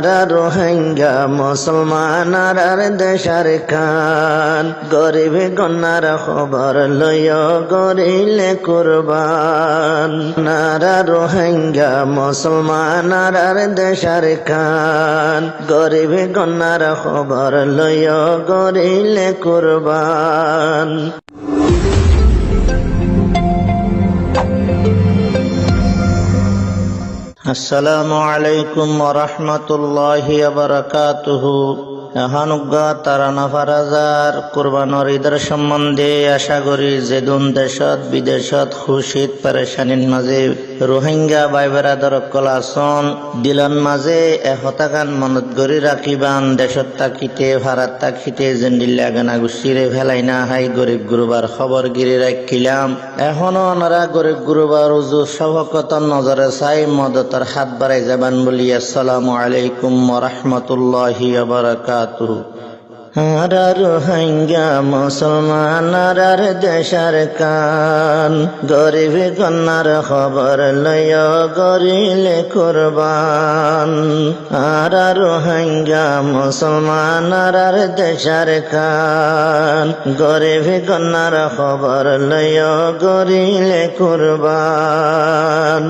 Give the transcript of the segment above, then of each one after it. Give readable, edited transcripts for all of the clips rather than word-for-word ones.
রোহিঙ্গা মুসলমান আর দেশার খান গরিব গন্নার খবর লয় গরিলে কুরবান রোহিঙ্গা মুসলমান আর দেশার খান গরিব গন্নার খবর লয় গরিলে কুরবান। আসসালামু আলাইকুম ওয়া রাহমাতুল্লাহি ওয়া বারাকাতুহু। এহানুগা তারানা ফারাজার কুরবানোর ঈদের সম্বন্ধে আশা করি যেদুন দেশত বিদেশত খুশিত পেরেশানির মাঝে রোহিঙ্গা ভাই বেড়াদর কলাসন দিলন মাঝে এহতাকান মনত গড়ি রাখিবান দেশত তাকিতে ভারত তাকিতে জেন্ডিল্লা গানা গুছিরে ফেলাই না হাই গরিব গুরুবার খবর গিরি রাখিলাম। এখনো ওনারা গরিব গুরুবার উজু সবকতন নজরে চাই মদতর হাত বাড়াই যাবান বলি। আসসালামু আলাইকুম ওয়া রাহমাতুল্লাহি ওয়া বারাকাতুহু। রোহিঙ্গা মুসলমান আর দেশার কান গরিব কন্যার খবর লয় গরিলে কুরবান। রোহিঙ্গা মুসলমান আর দেশার কান গরিব কন্যার খবর লয় গরিলে কুরবান।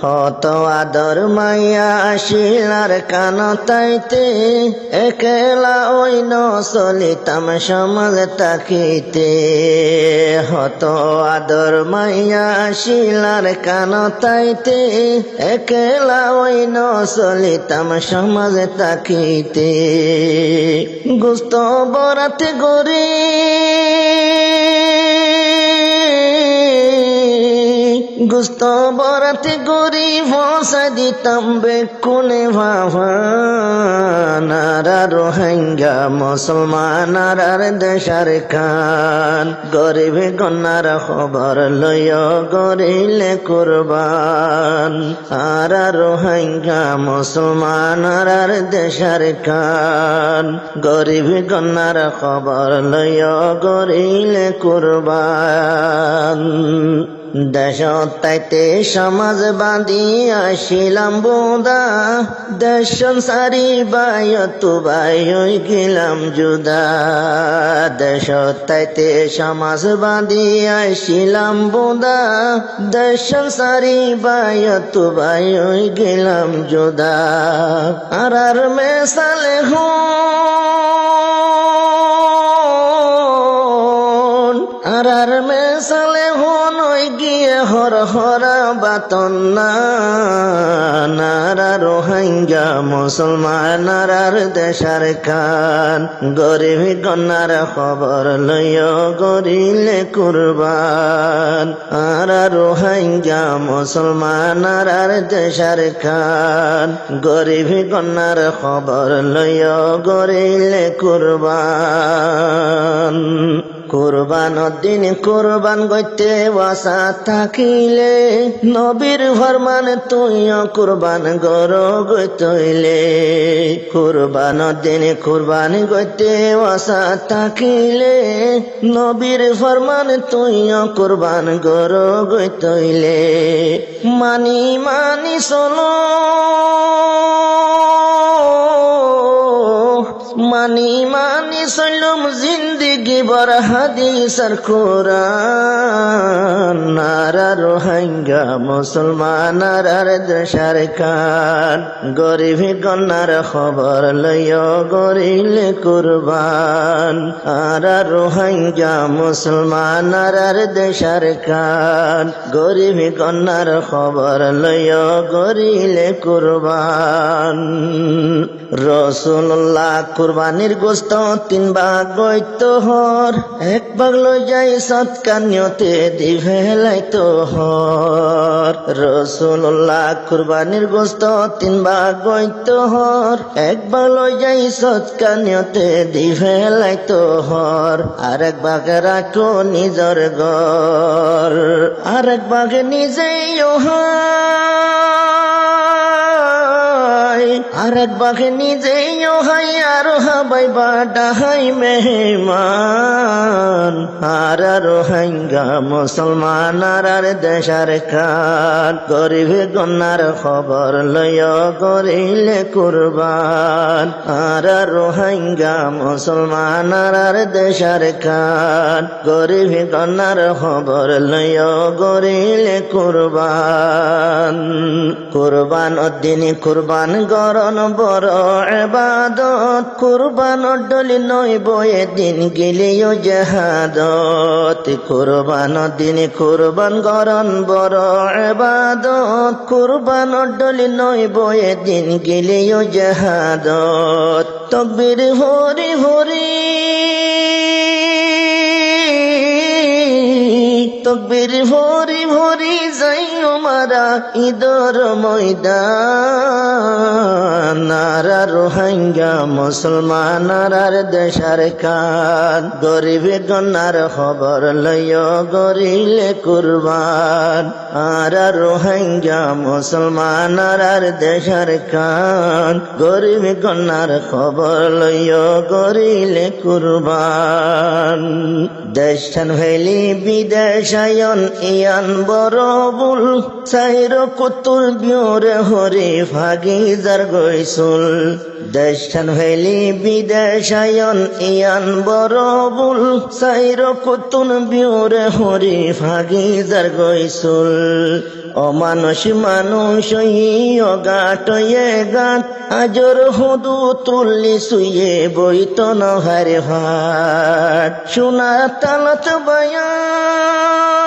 হত আদর মাইয়া আসিলার কান তাইতে একেলা ওই ন চলিতাম সমাজ তাকিতে। হত আদর মাইয়া আসিলার কান তাইতে একেলা ওই ন চলিতাম সমাজ তাকিতে। গুস্ত বরাতে গরি গুস্ত বরাতে গরি ভসা দিতাম বেকুনে ভাবান। রোহিঙ্গা মুসলমান আর দেশার খান গরিব গন্নার খবর লয় গরিলে কুরবান। রোহিঙ্গা মুসলমান আর দেশার খান গরিব গন্নার খবর লয় গরিলে কুরবান। দেশত তাইতে সমাজ বাঁধি আসিলাম বোদা দেশ সারি বায়ত বাই গেলাম জুদা। দেশত তাইতে সমাজ বাঁধি আসিলাম বোদা দেশ সারি বায়ত বাই গেলাম জুদা। আর মেসালে আর মেসালে হন গিয়ে হর হরা বাতন না রোহিঙ্গা মুসলমান আর দেশার খান গরিব গন্নার খবর লয় গরিলে কুরবান। রোহিঙ্গা মুসলমান আর দেশার খান গরিব গন্নার খবর লয় গরিলে কুরবান। কুরবানোর দিন কুরবান গইতে ওয়াসা থাকিলে নবীর ফরমান তুইও কুরবান গর গইতইলে। কুরবানোর দিন কুরবান গইতে ওয়াসা থাকিলে নবীর ফরমান তুইও কুরবান গর গইতইলে। মানি মানি চলো মানি মানি চলুম জিন্দিগি বর হাদিসর কোরআন। রোহিঙ্গা মুসলমান আর দেশার খান গরিব গন্নার খবর লয় গরিলে কুরবান। রোহিঙ্গা মুসলমান আর দেশার খান গরিব গন্নার খবর লয় গরিলে কুরবান। রসুল্লাহ কুরবানির গোস্ত 3 ভাগ গইত হর, 1 ভাগ লই যাই সৎকার নিয়তে দিবে লাইতো হর। রসুল্লাহ কুরবানির গোস্ত 3 ভাগ গইত হর, 1 ভাগ লই যাই সৎকার নিয়তে দিবে লাইতো হর। আর 1 ভাগ রাখো নিজর ঘর, আর 1 ভাগ নিজেই ভাই আরেক বাঘে নিজেও হাই আর হাবাই বাডাহাই মেহমান আর রোহিঙ্গা মুসলমান আর দেশার খান গরিবে গন্নার খবর লয় করিলে কুরবান আর রোহিঙ্গা মুসলমান আর দেশার খান গরিবে গন্নার খবর লয় করিলে কুরবান কুরবান দিন কুরবান গরন বড় ইবাদত কুরবান ডলি নইব এদিন গেলেও জাহাদত কুরবান দিন কুরবান গরন বড় ইবাদত কুরবান ডলি নইব এদিন গেলেও জাহাদত তাকবীর হরি হরি তকবীর ভরি ভরি যাই মারা ঈদর ময়দান আর রোহিঙ্গা মুসলমান আর দেশার কান গরিবে গন্নার খবর লয় গরিলে কুরবান আর রোহিঙ্গা মুসলমান আর দেশার কান গরিবে গন্নার খবর লয় গরিলে কুরবান দেশান ভেলি বিদেশায়ন ইয়ান বরবুল সাইর কুতুল বিয়রে হরি ভাগিজার গৈসুল দেশান ভেলি বিদেশায়ন ইয়ান বরবুল সাইর কুতুল বিয়রে হরি ভাগিজার গৈসুল অমানুষ মানুষ গাট গাট আজর হুদু তুললি শুয়ে বইত নহারে ভাট সোনা তালত বায়ান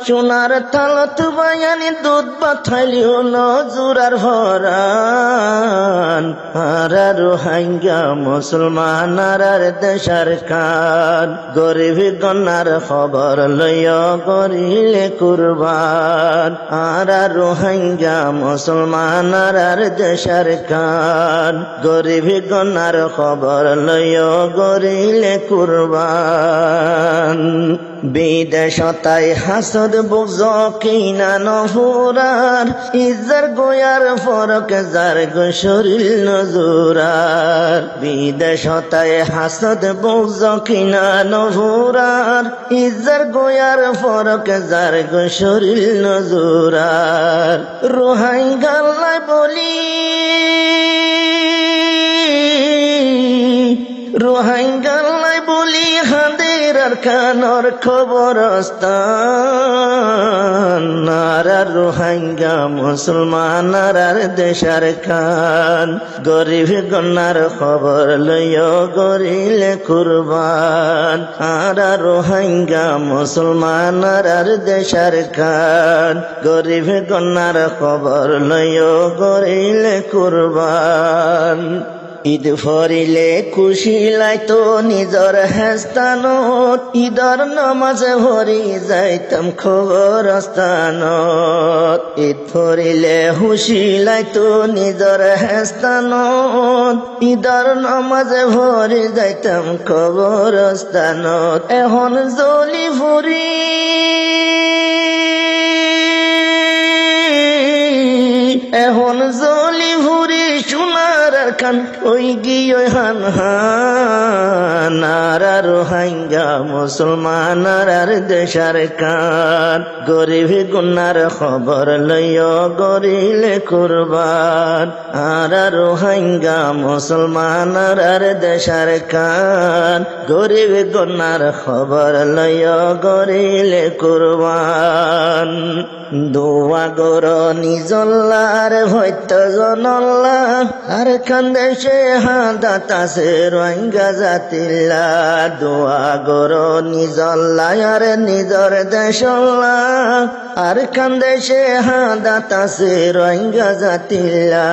সোনার তালত বায়ানি দুধ বাথাইলিও নজুরার হরান আর রোহিঙ্গা মুসলমান আর দেশার কান গরিবি গন্নার খবর লয় করিলে কুরবান আর রোহিঙ্গা মুসলমান আর দেশার কান গরিবি গন্নার খবর লয় করিলে কুরবান বিদেশতাই হাসদ বুঝ কিনা নফুরার ইজার গোয়ার ফরক যার গো শরীর নজুরার বিদেশতাই হাসদ বুঝ কিনা নফুরার ইজার গোয়ার ফরক যার গো শরীর নজুরার রোহিঙ্গা বলি রোহিঙ্গা বলি হাঁদের আর খানর খবরস্তান আর রোহিঙ্গা মুসলমান আর দেশার খান গরিব গন্নার খবর লয় গরিলে কুরবান আর রোহিঙ্গা মুসলমান আর দেশার খান গরিব গন্নার খবর লয় গরিলে কুরবান ঈদ ফরিলে খুশি লাইতো নিজর হেস্তানত ঈদর নামাজে ভরি যাইতাম খবরস্থানত ঈদ ফরিলে খুশি লাইতো নিজর হেস্তানত ঈদর নামাজে ভরি যাইতাম খবরস্থানত এখন জ্বলি ফুরি এখন জ্বলি ফুরি সোনার খান ওই গিয়ে হান হান আর রোহিঙ্গা মুসলমান আর দেশার কান গরিবি গুনার খবর লয় গরিলে কুরবান আর রোহিঙ্গা মুসলমান আর দেশার কান গরিবি গুনার খবর লয় গরিলে কুরবান দোয়া গর নিজল্লার ভৈত্য জনল্লা আর খানদেশে হাদাতাছে রোহিঙ্গা জাতিল্লা দোয়া গর নিজল্লা আর নিজর দেশল্লা আর খানদেশে হাদাতাছে রোহিঙ্গা জাতিল্লা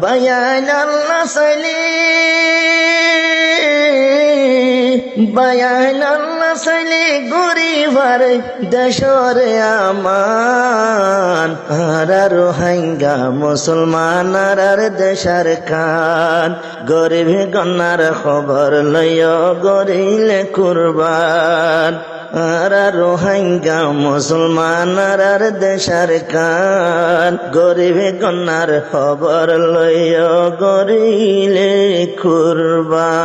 বায়ান আল্লাহ সাইলি বায়ান আল্লাহ বাসাইলে গরিবার দেশরে আমান আর রোহিঙ্গা মুসলমান আর দেশার কান গরিবে গন্নার খবর লইয় গরিলে কুরবান আর রোহিঙ্গা মুসলমান আর দেশার কান গরিবে গন্নার খবর লইয় গরিলে কুরবান।